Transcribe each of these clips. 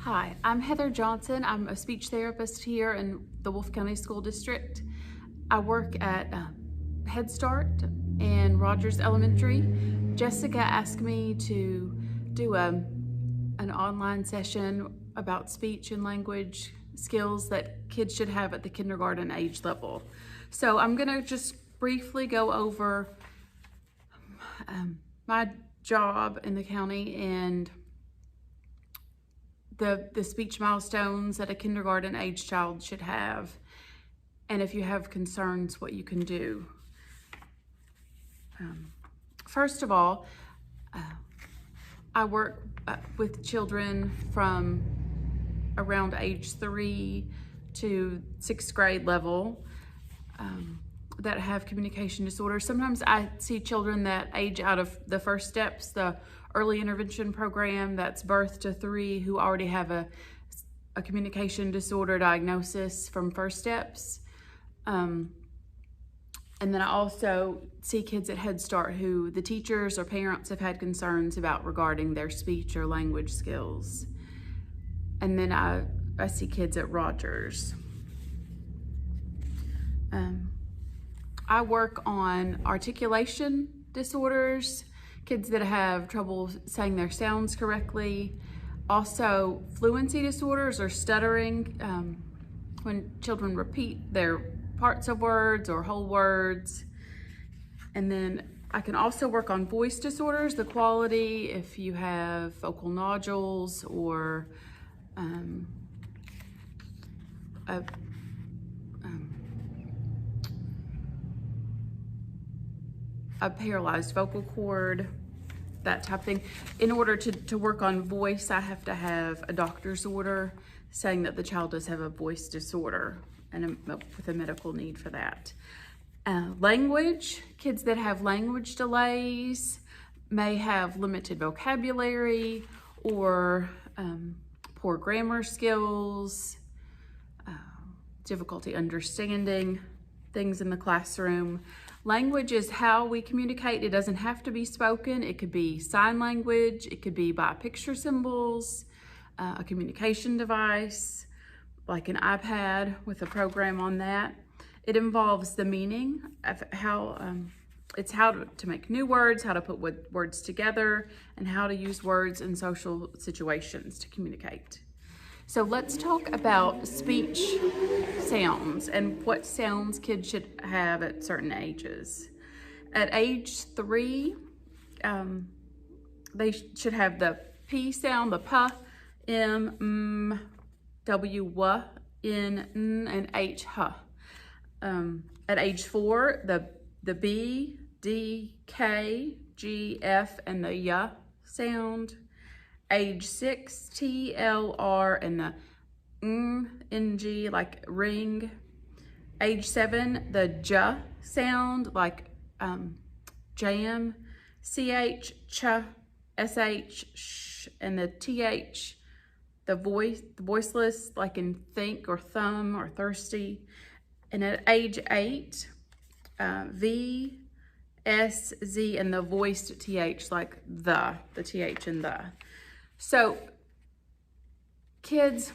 Hi, I'm Heather Johnson. I'm a speech therapist here in the Wolfe County School District. I work at Head Start and Rogers Elementary. Jessica asked me to do an online session about speech and language skills that kids should have at the kindergarten age level. So I'm gonna just briefly go over my job in the county and the speech milestones that a kindergarten age child should have, and if you have concerns, what you can do. First of all, I work with children from around age 3 to 6th grade level that have communication disorders. Sometimes I see children that age out of the First Steps, the early intervention program that's birth to 3, who already have a communication disorder diagnosis from First Steps. And then I also see kids at Head Start who the teachers or parents have had concerns about regarding their speech or language skills. And then I see kids at Rogers. I work on articulation disorders, kids that have trouble saying their sounds correctly. Also, fluency disorders or stuttering, when children repeat their parts of words or whole words. And then I can also work on voice disorders, the quality, if you have vocal nodules or a paralyzed vocal cord, that type of thing. In order to work on voice, I have to have a doctor's order saying that the child does have a voice disorder and with a medical need for that. Language, kids that have language delays may have limited vocabulary or poor grammar skills, difficulty understanding things in the classroom. Language is how we communicate. It doesn't have to be spoken. It could be sign language. It could be by picture symbols, a communication device, like an iPad with a program on that. It involves the meaning of how, it's how to make new words, how to put words together, and how to use words in social situations to communicate. So let's talk about speech sounds and what sounds kids should have at certain ages. At age 3, they should have the P sound, the P, M, M, W, W, N, N, and H, H. At age 4, the B, D, K, G, F, and the Y sound. Age 6, T, L, R, and the N, G, like ring. Age 7, the J sound, like jam. CH, ch, SH, sh, and the TH, the voiceless, like in think or thumb or thirsty. And at age 8, V, S, Z, and the voiced TH, like the TH and the. So kids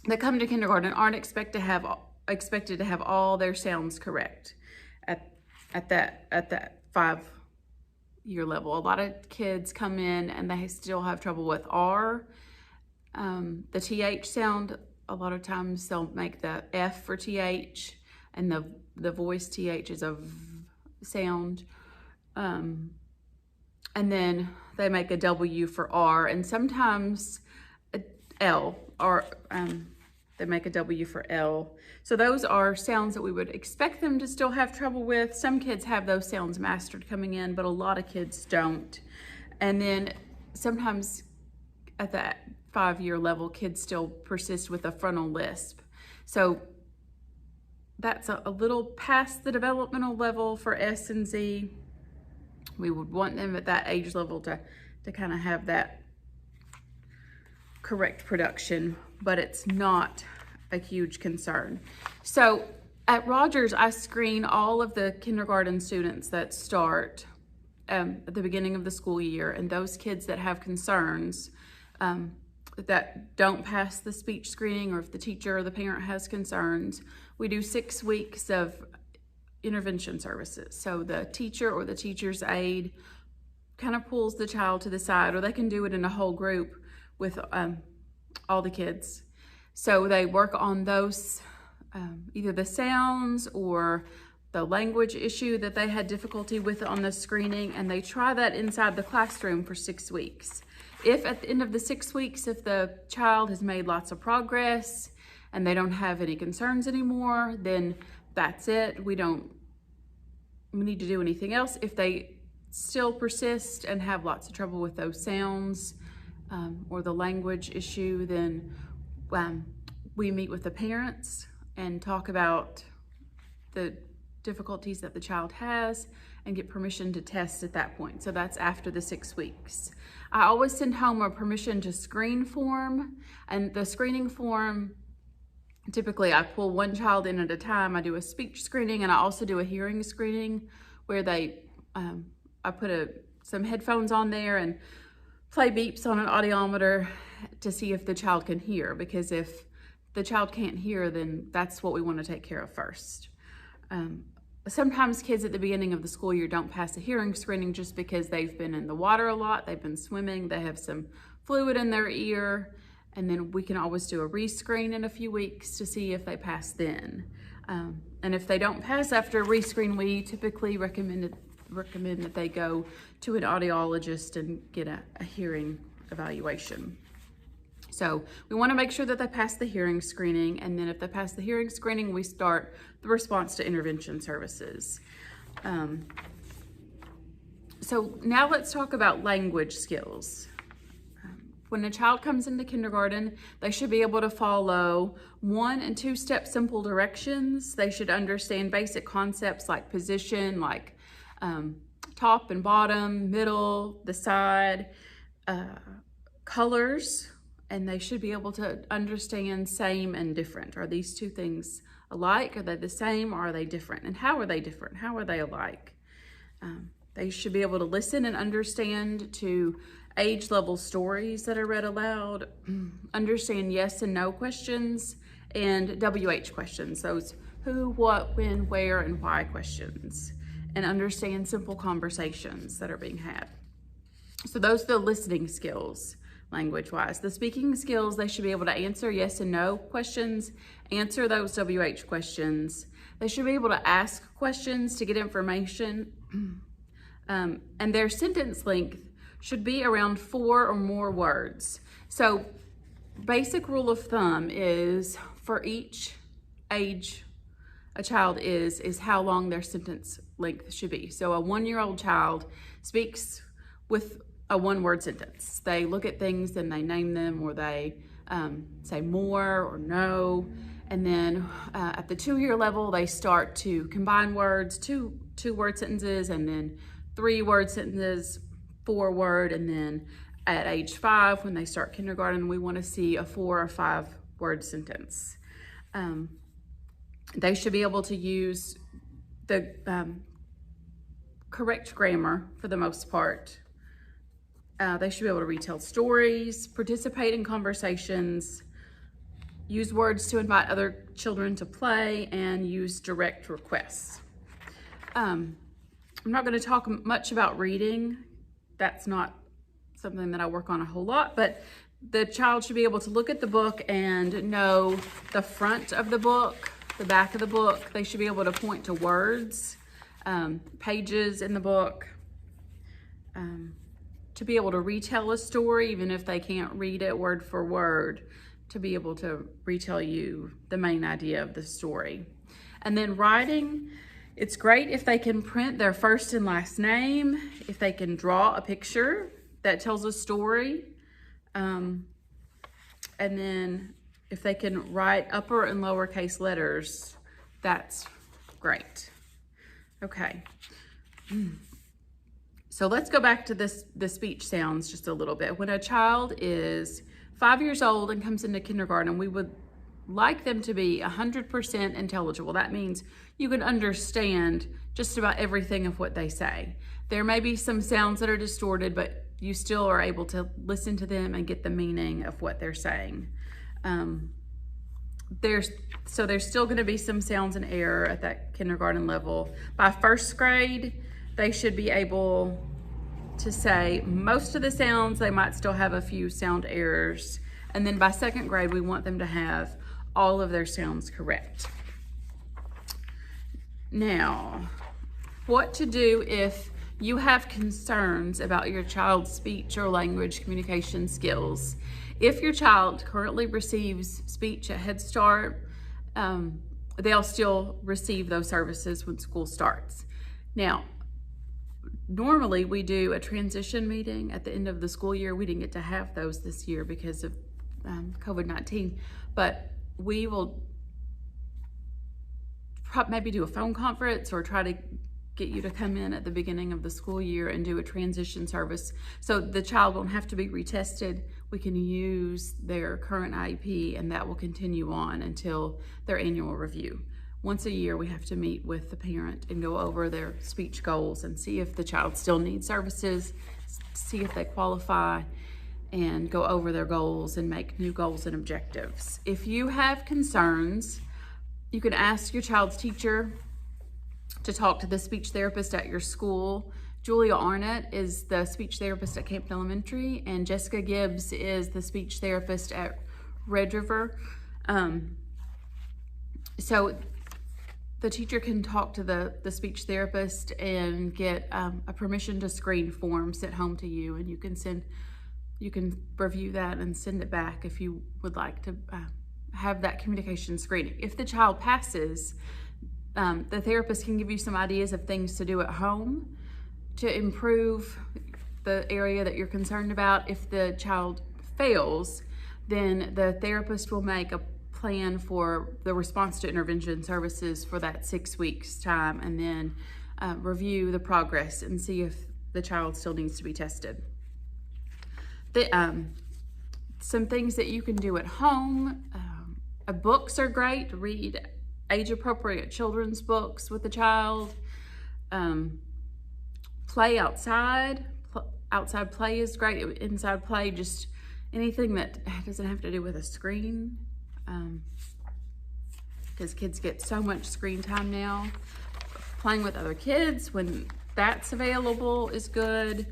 that come to kindergarten aren't expected to have all their sounds correct at that 5-year level. A lot of kids come in and they still have trouble with R. The TH sound, a lot of times they'll make the F for TH, and the voice TH is a V sound. And then they make a W for R, and sometimes a L, or they make a W for L. So those are sounds that we would expect them to still have trouble with. Some kids have those sounds mastered coming in, but a lot of kids don't. And then sometimes at that 5-year level, kids still persist with a frontal lisp. So that's a little past the developmental level for S and Z. We would want them at that age level to kind of have that correct production, but it's not a huge concern. So at Rogers, I screen all of the kindergarten students that start at the beginning of the school year, and those kids that have concerns, that don't pass the speech screening, or if the teacher or the parent has concerns, we do 6 weeks of intervention services. So the teacher or the teacher's aide kind of pulls the child to the side, or they can do it in a whole group with all the kids. So they work on those, either the sounds or the language issue that they had difficulty with on the screening, and they try that inside the classroom for 6 weeks. If at the end of the 6 weeks, if the child has made lots of progress and they don't have any concerns anymore, then that's it. We don't need to do anything else. If they still persist and have lots of trouble with those sounds or the language issue, then we meet with the parents and talk about the difficulties that the child has and get permission to test at that point. So that's after the 6 weeks. I always send home a permission to screen form, and the screening form, typically I pull one child in at a time. I do a speech screening, and I also do a hearing screening where I put some headphones on there and play beeps on an audiometer to see if the child can hear, because if the child can't hear, then that's what we want to take care of first. Sometimes kids at the beginning of the school year don't pass a hearing screening just because they've been in the water a lot, they've been swimming, they have some fluid in their ear, and then we can always do a rescreen in a few weeks to see if they pass then. And if they don't pass after a rescreen, we typically recommend that they go to an audiologist and get a hearing evaluation. So we want to make sure that they pass the hearing screening, and then if they pass the hearing screening, we start the response to intervention services. So now let's talk about language skills. When a child comes into kindergarten, they should be able to follow 1- and 2-step simple directions. They should understand basic concepts like position, like top and bottom, middle, the side, colors, and they should be able to understand same and different. Are these two things alike? Are they the same, or are they different? And how are they different? How are they alike? They should be able to listen and understand to age-level stories that are read aloud, understand yes and no questions, and WH questions, those who, what, when, where, and why questions, and understand simple conversations that are being had. So those are the listening skills, language-wise. The speaking skills, they should be able to answer yes and no questions, answer those WH questions. They should be able to ask questions to get information, and their sentence length should be around 4 or more words. So basic rule of thumb is for each age a child is how long their sentence length should be. So a 1-year-old child speaks with a 1-word sentence. They look at things and they name them, or they say more or no. And then at the 2-year level, they start to combine words, 2-word sentences, and then 3-word sentences, 4-word, and then at age 5, when they start kindergarten, we want to see a 4 or 5-word sentence. They should be able to use the correct grammar for the most part. They should be able to retell stories, participate in conversations, use words to invite other children to play, and use direct requests. I'm not going to talk much about reading. That's not something that I work on a whole lot, but the child should be able to look at the book and know the front of the book, the back of the book. They should be able to point to words, pages in the book, to be able to retell a story, even if they can't read it word for word, to be able to retell you the main idea of the story. And then writing, it's great if they can print their first and last name, if they can draw a picture that tells a story, and then if they can write upper and lowercase letters, that's great. Okay. So let's go back to the speech sounds just a little bit. When a child is 5 years old and comes into kindergarten, we would like them to be 100% intelligible. That means you can understand just about everything of what they say. There may be some sounds that are distorted, but you still are able to listen to them and get the meaning of what they're saying. There's still going to be some sounds and error at that kindergarten level. By first grade, they should be able to say most of the sounds. They might still have a few sound errors. And then by second grade, we want them to have all of their sounds correct. Now, what to do if you have concerns about your child's speech or language communication skills. If your child currently receives speech at Head Start, they'll still receive those services when school starts. Now, normally we do a transition meeting at the end of the school year. We didn't get to have those this year because of COVID-19, but we will maybe do a phone conference or try to get you to come in at the beginning of the school year and do a transition service so the child won't have to be retested. We can use their current IEP and that will continue on until their annual review. Once a year, we have to meet with the parent and go over their speech goals and see if the child still needs services, see if they qualify, and go over their goals and make new goals and objectives. If you have concerns, you can ask your child's teacher to talk to the speech therapist at your school. Julia Arnett is the speech therapist at Campton Elementary, and Jessica Gibbs is the speech therapist at Red River. So the teacher can talk to the speech therapist and get a permission to screen form sent home to you, and you can review that and send it back if you would like to have that communication screening. If the child passes, the therapist can give you some ideas of things to do at home to improve the area that you're concerned about. If the child fails, then the therapist will make a plan for the response to intervention services for that 6 weeks time, and then review the progress and see if the child still needs to be tested. Some things that you can do at home, books are great. Read age-appropriate children's books with the child. Play outside. Outside play is great. Inside play, just anything that doesn't have to do with a screen. Because kids get so much screen time now. Playing with other kids when that's available is good.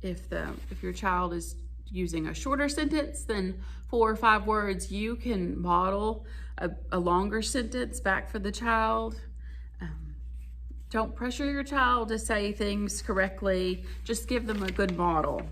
If your child is using a shorter sentence than 4 or 5 words, you can model a longer sentence back for the child. Don't pressure your child to say things correctly. Just give them a good model.